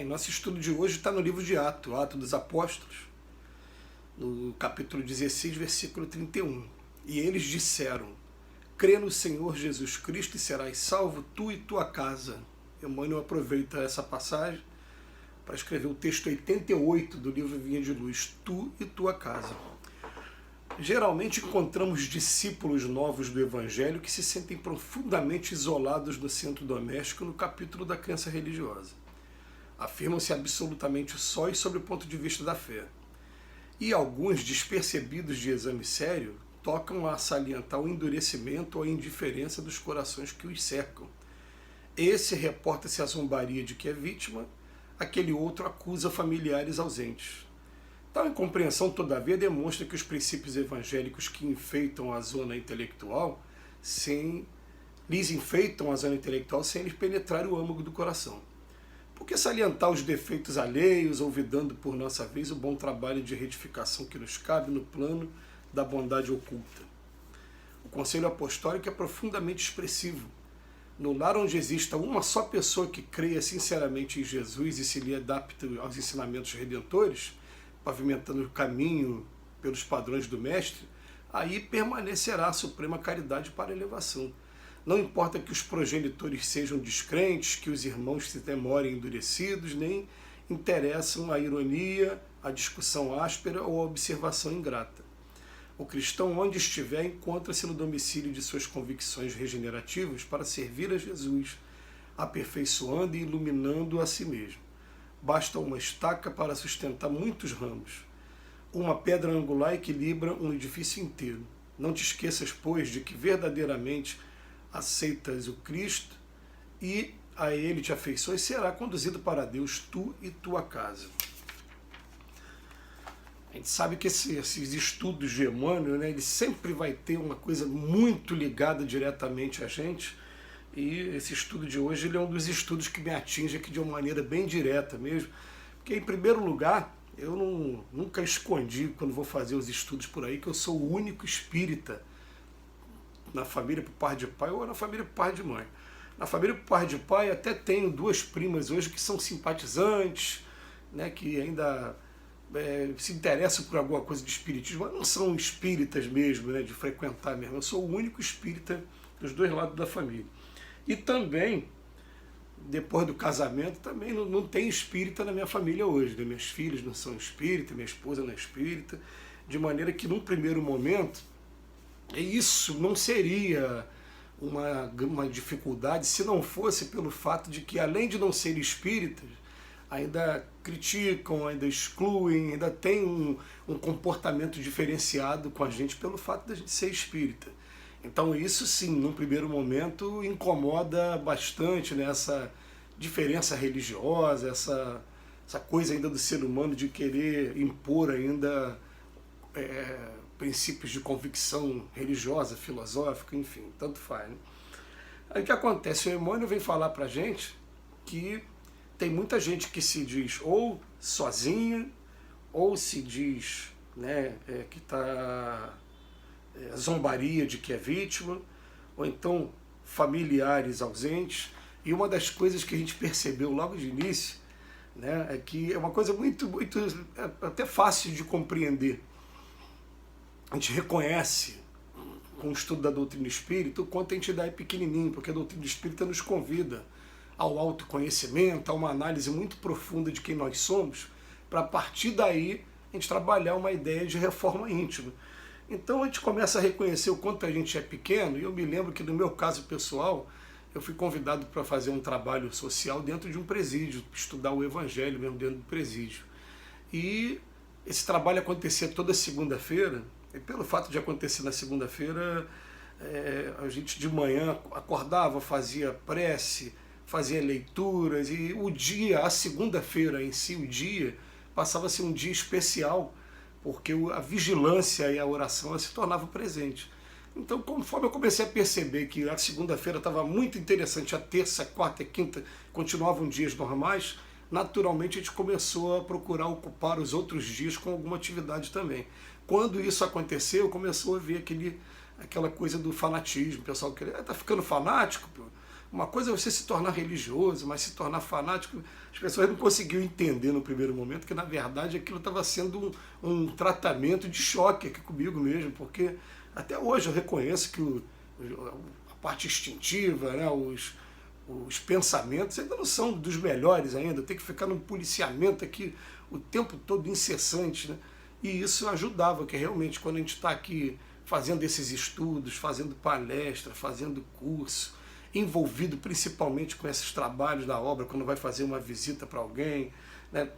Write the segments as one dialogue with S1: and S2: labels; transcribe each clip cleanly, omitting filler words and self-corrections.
S1: Nosso estudo de hoje está no livro de Atos, Atos dos Apóstolos, no capítulo 16, versículo 31. E eles disseram: crê no Senhor Jesus Cristo e serás salvo, tu e tua casa. Emmanuel aproveita essa passagem para escrever o texto 88 do livro Vinha de Luz, tu e tua casa. Geralmente encontramos discípulos novos do Evangelho que se sentem profundamente isolados do centro doméstico no capítulo da crença religiosa. Afirmam-se absolutamente sós sob o ponto de vista da fé. E alguns, despercebidos de exame sério, tocam a salientar o endurecimento ou a indiferença dos corações que os cercam. Esse reporta-se à zombaria de que é vítima, aquele outro acusa familiares ausentes. Tal incompreensão, todavia, demonstra que os princípios evangélicos que enfeitam a zona intelectual lhes enfeitam a zona intelectual sem lhes penetrar o âmago do coração. Por que salientar os defeitos alheios, olvidando por nossa vez o bom trabalho de retificação que nos cabe no plano da bondade oculta? O conselho apostólico é profundamente expressivo. No lar onde exista uma só pessoa que creia sinceramente em Jesus e se lhe adapte aos ensinamentos redentores, pavimentando o caminho pelos padrões do Mestre, aí permanecerá a suprema caridade para a elevação. Não importa que os progenitores sejam descrentes, que os irmãos se demorem endurecidos, nem interessam a ironia, a discussão áspera ou a observação ingrata. O cristão, onde estiver, encontra-se no domicílio de suas convicções regenerativas para servir a Jesus, aperfeiçoando e iluminando a si mesmo. Basta uma estaca para sustentar muitos ramos. Uma pedra angular equilibra um edifício inteiro. Não te esqueças, pois, de que verdadeiramente aceitas o Cristo e a Ele te afeiçoas, será conduzido para Deus, tu e tua casa. A gente sabe que esses estudos de Emmanuel, ele sempre vai ter uma coisa muito ligada diretamente a gente, e esse estudo de hoje ele é um dos estudos que me atinge aqui de uma maneira bem direta mesmo, porque, em primeiro lugar, eu nunca escondi, quando vou fazer os estudos por aí, que eu sou o único espírita na família por parte de pai ou na família por parte de mãe. Na família por parte de pai até tenho duas primas hoje que são simpatizantes, que ainda se interessam por alguma coisa de espiritismo, mas não são espíritas mesmo, de frequentar mesmo. Eu sou o único espírita dos dois lados da família. E também, depois do casamento, também não tem espírita na minha família hoje. Minhas filhas não são espíritas, minha esposa não é espírita, de maneira que, num primeiro momento, isso não seria uma dificuldade se não fosse pelo fato de que, além de não serem espíritas, ainda criticam, ainda excluem, ainda tem um comportamento diferenciado com a gente pelo fato da gente ser espírita. Então isso sim, num primeiro momento, incomoda bastante, essa diferença religiosa, essa coisa ainda do ser humano de querer impor ainda princípios de convicção religiosa, filosófica, enfim, tanto faz. Aí o que acontece? O Emmanuel vem falar pra gente que tem muita gente que se diz ou sozinha, ou se diz que está zombaria de que é vítima, ou então familiares ausentes. E uma das coisas que a gente percebeu logo de início, é que é uma coisa muito até fácil de compreender. A gente reconhece, com o estudo da doutrina espírita, o quanto a entidade é pequenininho, porque a doutrina espírita nos convida ao autoconhecimento, a uma análise muito profunda de quem nós somos, para a partir daí a gente trabalhar uma ideia de reforma íntima. Então a gente começa a reconhecer o quanto a gente é pequeno, e eu me lembro que no meu caso pessoal, eu fui convidado para fazer um trabalho social dentro de um presídio, estudar o Evangelho mesmo dentro do presídio. E esse trabalho acontecia toda segunda-feira, e pelo fato de acontecer na segunda-feira, a gente de manhã acordava, fazia prece, fazia leituras, e o dia, a segunda-feira em si, o dia, passava a ser um dia especial, porque a vigilância e a oração se tornavam presentes. Então, conforme eu comecei a perceber que a segunda-feira estava muito interessante, a terça, a quarta e a quinta continuavam dias normais, naturalmente a gente começou a procurar ocupar os outros dias com alguma atividade também. Quando isso aconteceu, começou a ver aquela coisa do fanatismo, o pessoal queria, tá ficando fanático, Uma coisa é você se tornar religioso, mas se tornar fanático, as pessoas não conseguiam entender no primeiro momento que, na verdade, aquilo estava sendo um tratamento de choque aqui comigo mesmo, porque até hoje eu reconheço que a parte instintiva, né, os pensamentos ainda não são dos melhores ainda, tem que ficar num policiamento aqui o tempo todo incessante, né? E isso ajudava, que realmente quando a gente está aqui fazendo esses estudos, fazendo palestra, fazendo curso, envolvido principalmente com esses trabalhos da obra, quando vai fazer uma visita para alguém, né?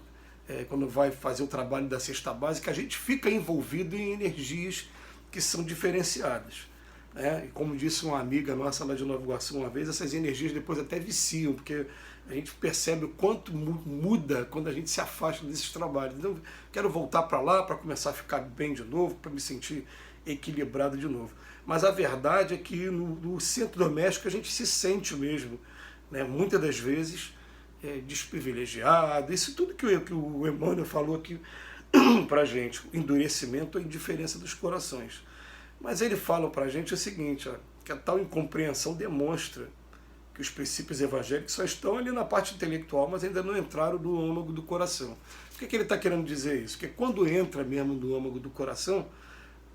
S1: Quando vai fazer o trabalho da cesta básica, a gente fica envolvido em energias que são diferenciadas. E como disse uma amiga nossa lá de Nova Iguaçu uma vez, essas energias depois até viciam, porque a gente percebe o quanto muda quando a gente se afasta desses trabalhos. Então, quero voltar para lá para começar a ficar bem de novo, para me sentir equilibrado de novo. Mas a verdade é que no centro doméstico a gente se sente mesmo, né, muitas das vezes, desprivilegiado. Isso tudo que o Emmanuel falou aqui para a gente, o endurecimento, a indiferença dos corações. Mas ele fala para a gente o seguinte, que a tal incompreensão demonstra que os princípios evangélicos só estão ali na parte intelectual, mas ainda não entraram no âmago do coração. Por que ele está querendo dizer isso? Porque quando entra mesmo no âmago do coração,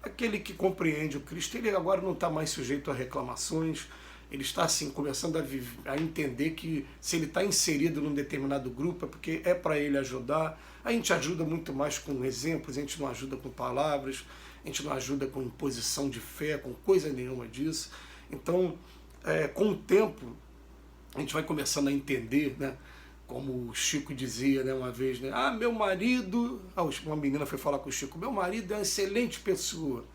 S1: aquele que compreende o Cristo, ele agora não está mais sujeito a reclamações, ele está assim começando a entender que se ele está inserido num determinado grupo é porque é para ele ajudar. A gente ajuda muito mais com exemplos, a gente não ajuda com palavras, a gente não ajuda com imposição de fé, com coisa nenhuma disso. Então, com o tempo, a gente vai começando a entender, né? Como o Chico dizia, né, uma vez, né? Meu marido... uma menina foi falar com o Chico, meu marido é uma excelente pessoa,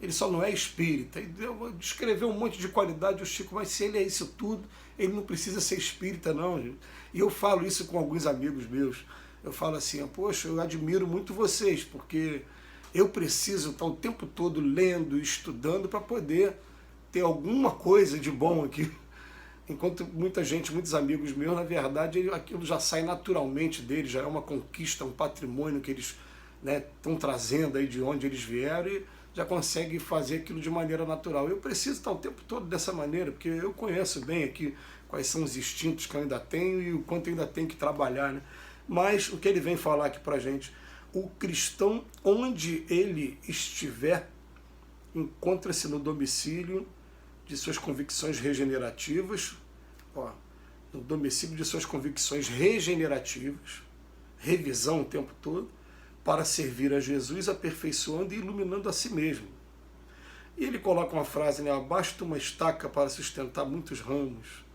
S1: ele só não é espírita. E descreveu um monte de qualidade, o Chico, mas se ele é isso tudo, ele não precisa ser espírita, não, gente. E eu falo isso com alguns amigos meus. Eu falo assim, poxa, eu admiro muito vocês, porque eu preciso estar o tempo todo lendo, estudando, para poder ter alguma coisa de bom aqui. Enquanto muita gente, muitos amigos meus, na verdade, aquilo já sai naturalmente deles, já é uma conquista, um patrimônio que eles estão trazendo aí de onde eles vieram e já conseguem fazer aquilo de maneira natural. Eu preciso estar o tempo todo dessa maneira, porque eu conheço bem aqui quais são os instintos que eu ainda tenho e o quanto eu ainda tenho que trabalhar, né? Mas o que ele vem falar aqui pra gente, o cristão, onde ele estiver, encontra-se no domicílio de suas convicções regenerativas, no domicílio de suas convicções regenerativas, revisão o tempo todo, para servir a Jesus, aperfeiçoando e iluminando a si mesmo. E ele coloca uma frase, né? Basta uma estaca para sustentar muitos ramos,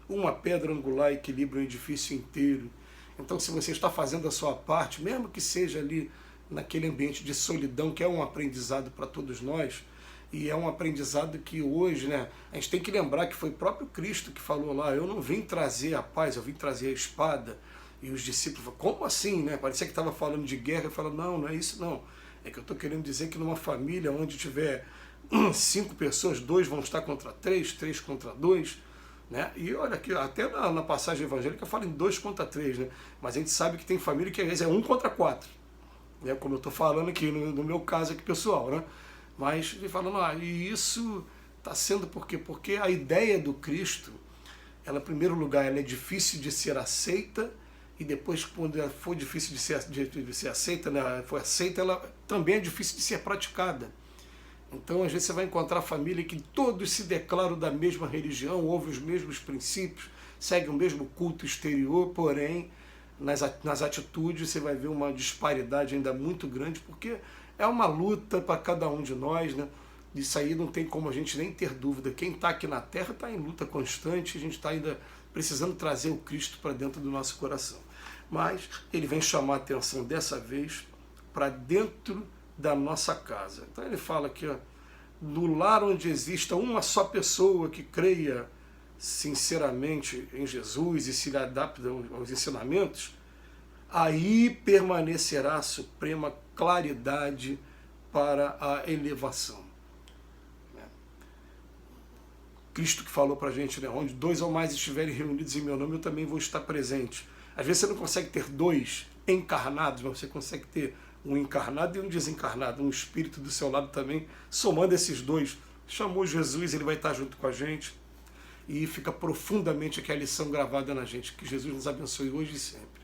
S1: uma pedra angular equilibra um edifício inteiro. Então, se você está fazendo a sua parte, mesmo que seja ali naquele ambiente de solidão, que é um aprendizado para todos nós, e é um aprendizado que hoje, né, a gente tem que lembrar que foi o próprio Cristo que falou lá, eu não vim trazer a paz, eu vim trazer a espada. E os discípulos falaram, como assim? Né? Parecia que estava falando de guerra. Eu falo, não, não é isso não. É que eu estou querendo dizer que numa família onde tiver 5 pessoas, 2 vão estar contra 3, 3 contra 2, né? E olha aqui, até na passagem evangélica fala em 2 contra 3, né? Mas a gente sabe que tem família que às vezes é 1 contra 4, né? Como eu estou falando aqui no meu caso aqui pessoal, né? Mas ele fala, e isso está sendo por quê? Porque a ideia do Cristo, ela, em primeiro lugar, ela é difícil de ser aceita, e depois, quando ela for difícil de ser aceita, né, foi aceita, ela também é difícil de ser praticada. Então, às vezes, você vai encontrar família que todos se declaram da mesma religião, ouvem os mesmos princípios, seguem o mesmo culto exterior, porém, nas atitudes você vai ver uma disparidade ainda muito grande, porque é uma luta para cada um de nós, né? Isso aí não tem como a gente nem ter dúvida. Quem está aqui na Terra está em luta constante, a gente está ainda precisando trazer o Cristo para dentro do nosso coração. Mas ele vem chamar a atenção dessa vez para dentro da nossa casa. Então ele fala aqui, no lar onde exista uma só pessoa que creia sinceramente em Jesus e se adapta aos ensinamentos, aí permanecerá a suprema claridade para a elevação. Cristo que falou para a gente, né? Onde 2 ou mais estiverem reunidos em meu nome, eu também vou estar presente. Às vezes você não consegue ter 2 encarnados, mas você consegue ter um encarnado e um desencarnado, um espírito do seu lado também, somando esses 2. Chamou Jesus, ele vai estar junto com a gente. e fica profundamente aqui a lição gravada na gente. Que Jesus nos abençoe hoje e sempre.